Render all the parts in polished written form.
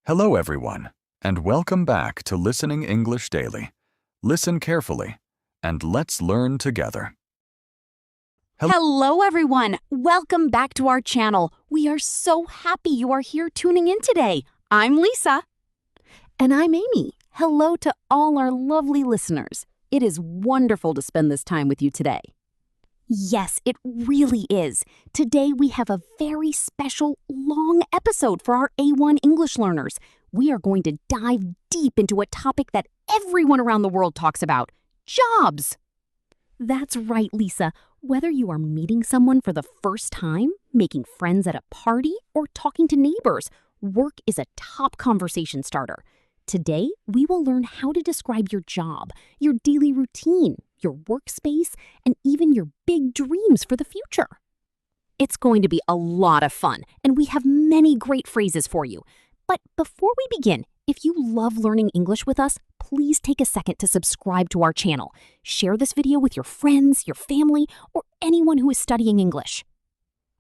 Hello, everyone, and welcome back to Listening English Daily. Listen carefully, and let's learn together. Hello, everyone. Welcome back to our channel. We are so happy you are here tuning in today. I'm Lisa. And I'm Amy. Hello to all our lovely listeners. It is wonderful to spend this time with you today. Yes, it really is. Today we have a very special, long episode for our A1 English learners. We are going to dive deep into a topic that everyone around the world talks about: jobs. That's right, Lisa. Whether you are meeting someone for the first time, making friends at a party, or talking to neighbors, work is a top conversation starter. Today, we will learn how to describe your job, your daily routine, your workspace, and even your big dreams for the future. It's going to be a lot of fun, and we have many great phrases for you. But before we begin, if you love learning English with us, please take a second to subscribe to our channel. Share this video with your friends, your family, or anyone who is studying English.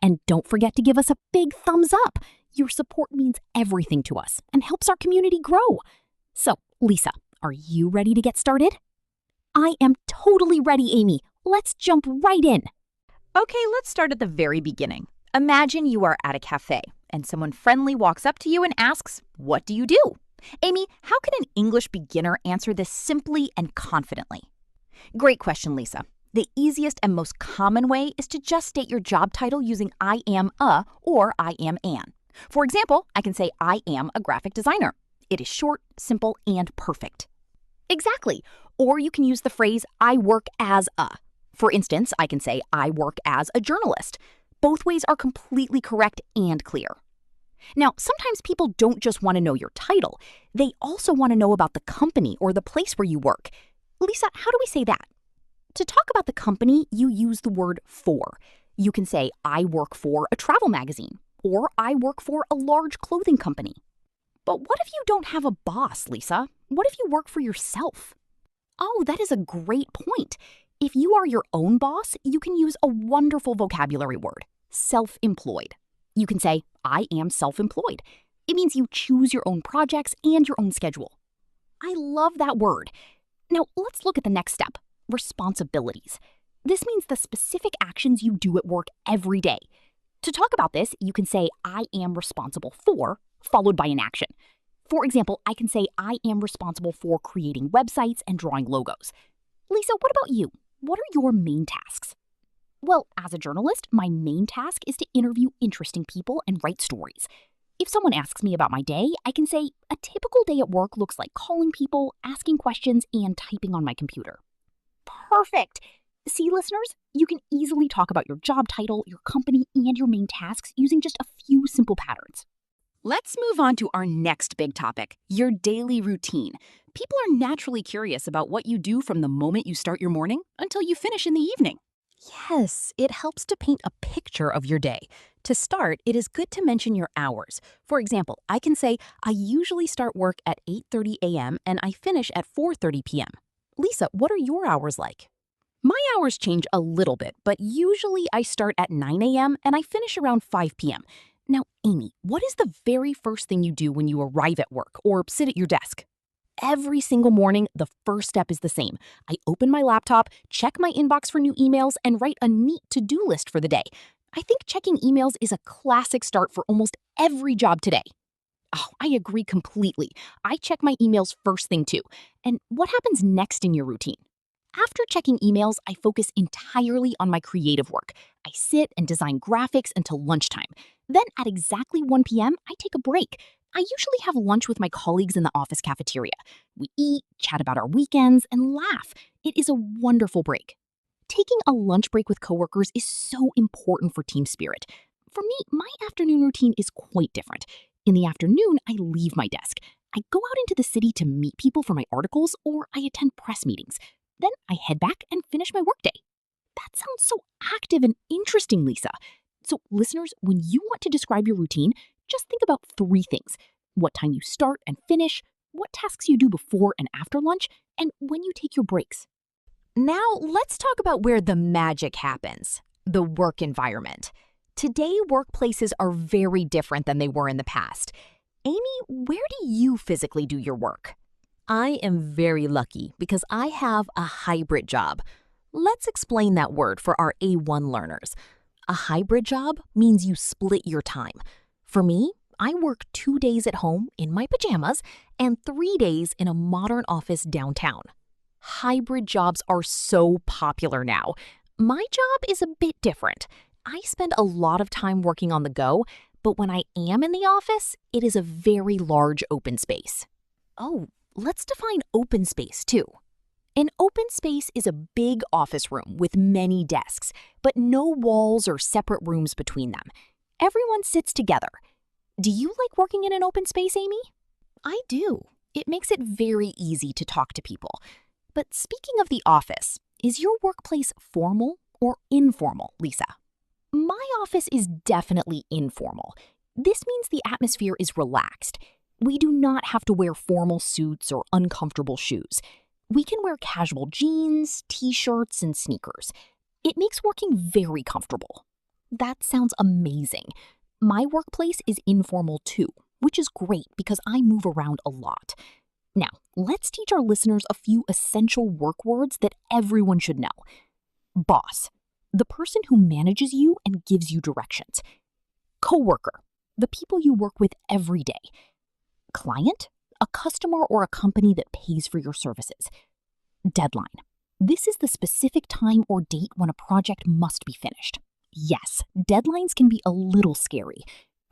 And don't forget to give us a big thumbs up. Your support means everything to us and helps our community grow. So, Lisa, are you ready to get started? I am totally ready, Amy. Let's jump right in. Okay, let's start at the very beginning. Imagine you are at a cafe and someone friendly walks up to you and asks, "What do you do?" Amy, how can an English beginner answer this simply and confidently? Great question, Lisa. The easiest and most common way is to just state your job title using I am a or I am an. For example, I can say I am a graphic designer. It is short, simple, and perfect. Exactly. Or you can use the phrase I work as a. For instance, I can say I work as a journalist. Both ways are completely correct and clear. Now, sometimes people don't just want to know your title. They also want to know about the company or the place where you work. Lisa, how do we say that? To talk about the company, you use the word for. You can say I work for a travel magazine, or I work for a large clothing company. But what if you don't have a boss, Lisa? What if you work for yourself? Oh, that is a great point. If you are your own boss, you can use a wonderful vocabulary word: self-employed. You can say, I am self-employed. It means you choose your own projects and your own schedule. I love that word. Now, let's look at the next step: responsibilities. This means the specific actions you do at work every day. To talk about this, you can say, I am responsible for, followed by an action. For example, I can say, I am responsible for creating websites and drawing logos. Lisa, what about you? What are your main tasks? Well, as a journalist, my main task is to interview interesting people and write stories. If someone asks me about my day, I can say, a typical day at work looks like calling people, asking questions, and typing on my computer. Perfect! See, listeners, you can easily talk about your job title, your company, and your main tasks using just a few simple patterns. Let's move on to our next big topic: your daily routine. People are naturally curious about what you do from the moment you start your morning until you finish in the evening. Yes, it helps to paint a picture of your day. To start, it is good to mention your hours. For example, I can say, I usually start work at 8:30 a.m. and I finish at 4:30 p.m. Lisa, what are your hours like? My hours change a little bit, but usually I start at 9 a.m. and I finish around 5 p.m. Now, Amy, what is the very first thing you do when you arrive at work or sit at your desk? Every single morning, the first step is the same. I open my laptop, check my inbox for new emails, and write a neat to-do list for the day. I think checking emails is a classic start for almost every job today. Oh, I agree completely. I check my emails first thing too. And what happens next in your routine? After checking emails, I focus entirely on my creative work. I sit and design graphics until lunchtime. Then at exactly 1 p.m., I take a break. I usually have lunch with my colleagues in the office cafeteria. We eat, chat about our weekends, and laugh. It is a wonderful break. Taking a lunch break with coworkers is so important for team spirit. For me, my afternoon routine is quite different. In the afternoon, I leave my desk. I go out into the city to meet people for my articles, or I attend press meetings. Then I head back and finish my workday. That sounds so active and interesting, Lisa. So listeners, when you want to describe your routine, just think about 3 things: what time you start and finish, what tasks you do before and after lunch, and when you take your breaks. Now, let's talk about where the magic happens: the work environment. Today, workplaces are very different than they were in the past. Amy, where do you physically do your work? I am very lucky because I have a hybrid job. Let's explain that word for our A1 learners. A hybrid job means you split your time. For me, I work 2 days at home in my pajamas and 3 days in a modern office downtown. Hybrid jobs are so popular now. My job is a bit different. I spend a lot of time working on the go, but when I am in the office, it is a very large open space. Oh, let's define open space too. An open space is a big office room with many desks, but no walls or separate rooms between them. Everyone sits together. Do you like working in an open space, Amy? I do. It makes it very easy to talk to people. But speaking of the office, is your workplace formal or informal, Lisa? My office is definitely informal. This means the atmosphere is relaxed. We do not have to wear formal suits or uncomfortable shoes. We can wear casual jeans, t-shirts, and sneakers. It makes working very comfortable. That sounds amazing. My workplace is informal too, which is great because I move around a lot. Now, let's teach our listeners a few essential work words that everyone should know. Boss, the person who manages you and gives you directions. Coworker, the people you work with every day. Client, a customer or a company that pays for your services. Deadline, this is the specific time or date when a project must be finished. Yes, deadlines can be a little scary.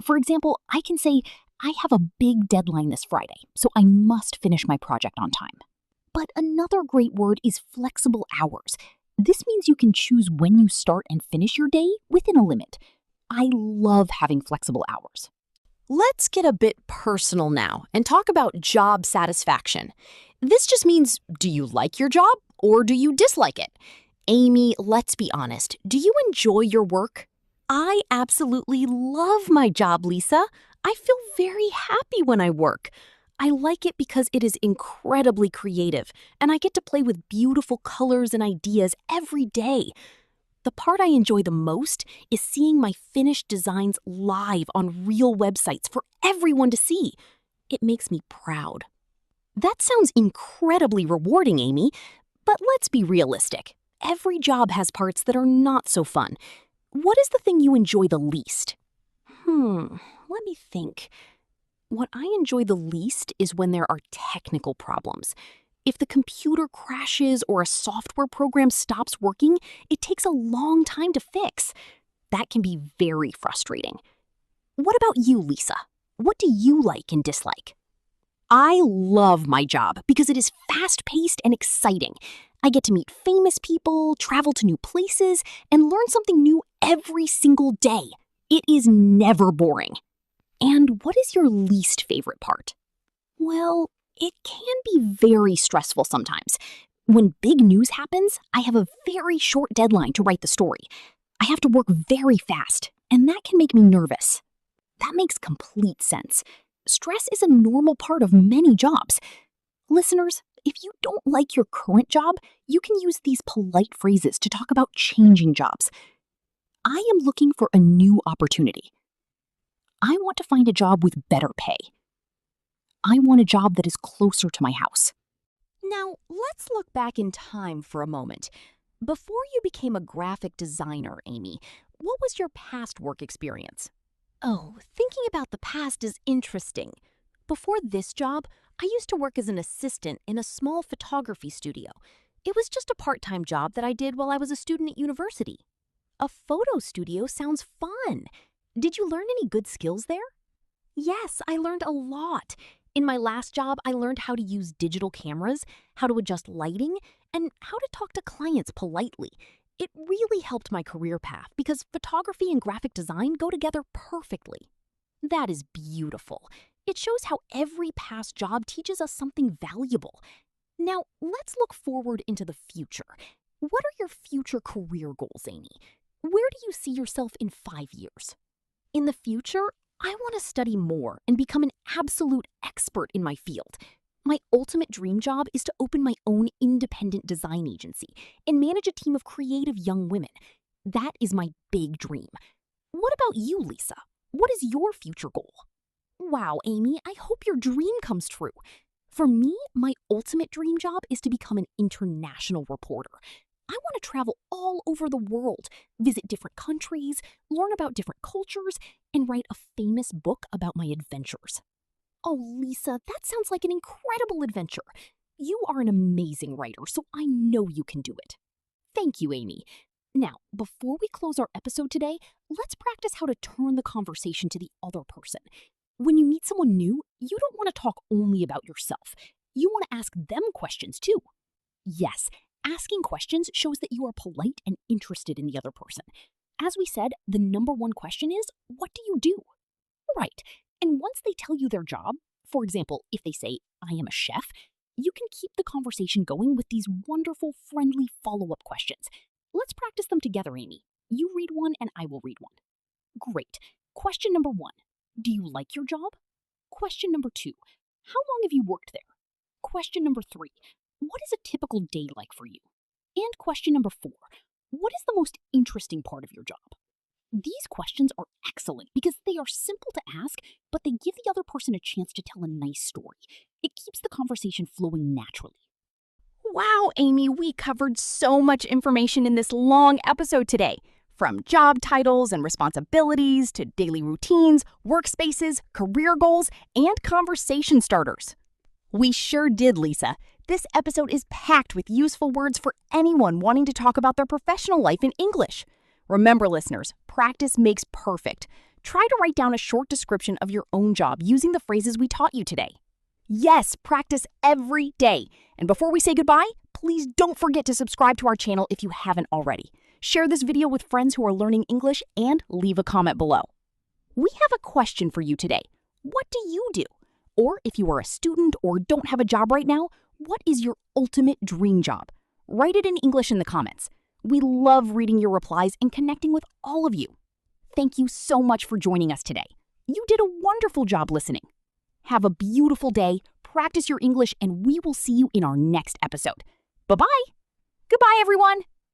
For example, I can say, I have a big deadline this Friday, so I must finish my project on time. But another great word is flexible hours. This means you can choose when you start and finish your day within a limit. I love having flexible hours. Let's get a bit personal now and talk about job satisfaction. This just means, do you like your job or do you dislike it? Amy, let's be honest. Do you enjoy your work? I absolutely love my job, Lisa. I feel very happy when I work. I like it because it is incredibly creative, and I get to play with beautiful colors and ideas every day. The part I enjoy the most is seeing my finished designs live on real websites for everyone to see. It makes me proud. That sounds incredibly rewarding, Amy, but let's be realistic. Every job has parts that are not so fun. What is the thing you enjoy the least? Let me think. What I enjoy the least is when there are technical problems. If the computer crashes or a software program stops working, it takes a long time to fix. That can be very frustrating. What about you, Lisa? What do you like and dislike? I love my job because it is fast-paced and exciting. I get to meet famous people, travel to new places, and learn something new every single day. It is never boring. And what is your least favorite part? Well, it can be very stressful sometimes. When big news happens, I have a very short deadline to write the story. I have to work very fast, and that can make me nervous. That makes complete sense. Stress is a normal part of many jobs. Listeners, if you don't like your current job, you can use these polite phrases to talk about changing jobs. I am looking for a new opportunity. I want to find a job with better pay. I want a job that is closer to my house. Now, let's look back in time for a moment. Before you became a graphic designer, Amy, what was your past work experience? Oh, thinking about the past is interesting. Before this job, I used to work as an assistant in a small photography studio. It was just a part-time job that I did while I was a student at university. A photo studio sounds fun. Did you learn any good skills there? Yes, I learned a lot. In my last job, I learned how to use digital cameras, how to adjust lighting, and how to talk to clients politely. It really helped my career path because photography and graphic design go together perfectly. That is beautiful. It shows how every past job teaches us something valuable. Now, let's look forward into the future. What are your future career goals, Amy? Where do you see yourself in 5 years? In the future, I want to study more and become an absolute expert in my field. My ultimate dream job is to open my own independent design agency and manage a team of creative young women. That is my big dream. What about you, Lisa? What is your future goal? Wow, Amy, I hope your dream comes true. For me, my ultimate dream job is to become an international reporter. I want to travel all over the world, visit different countries, learn about different cultures, and write a famous book about my adventures. Oh, Lisa, that sounds like an incredible adventure. You are an amazing writer, so I know you can do it. Thank you, Amy. Now, before we close our episode today, let's practice how to turn the conversation to the other person. When you meet someone new, you don't want to talk only about yourself. You want to ask them questions too. Yes, asking questions shows that you are polite and interested in the other person. As we said, the number one question is, what do you do? Right. And once they tell you their job, for example, if they say, I am a chef, you can keep the conversation going with these wonderful, friendly follow-up questions. Let's practice them together, Amy. You read one and I will read one. Great. Question number 1. Do you like your job? Question number 2. How long have you worked there? Question number 3. What is a typical day like for you? And question number 4. What is the most interesting part of your job? These questions are excellent because they are simple to ask, but they give the other person a chance to tell a nice story. It keeps the conversation flowing naturally. Wow, Amy, we covered so much information in this long episode today. From job titles and responsibilities to daily routines, workspaces, career goals, and conversation starters. We sure did, Lisa. This episode is packed with useful words for anyone wanting to talk about their professional life in English. Remember, listeners, practice makes perfect. Try to write down a short description of your own job using the phrases we taught you today. Yes, practice every day. And before we say goodbye, please don't forget to subscribe to our channel if you haven't already. Share this video with friends who are learning English and leave a comment below. We have a question for you today. What do you do? Or if you are a student or don't have a job right now, what is your ultimate dream job? Write it in English in the comments. We love reading your replies and connecting with all of you. Thank you so much for joining us today. You did a wonderful job listening. Have a beautiful day, practice your English, and we will see you in our next episode. Bye-bye. Goodbye, everyone.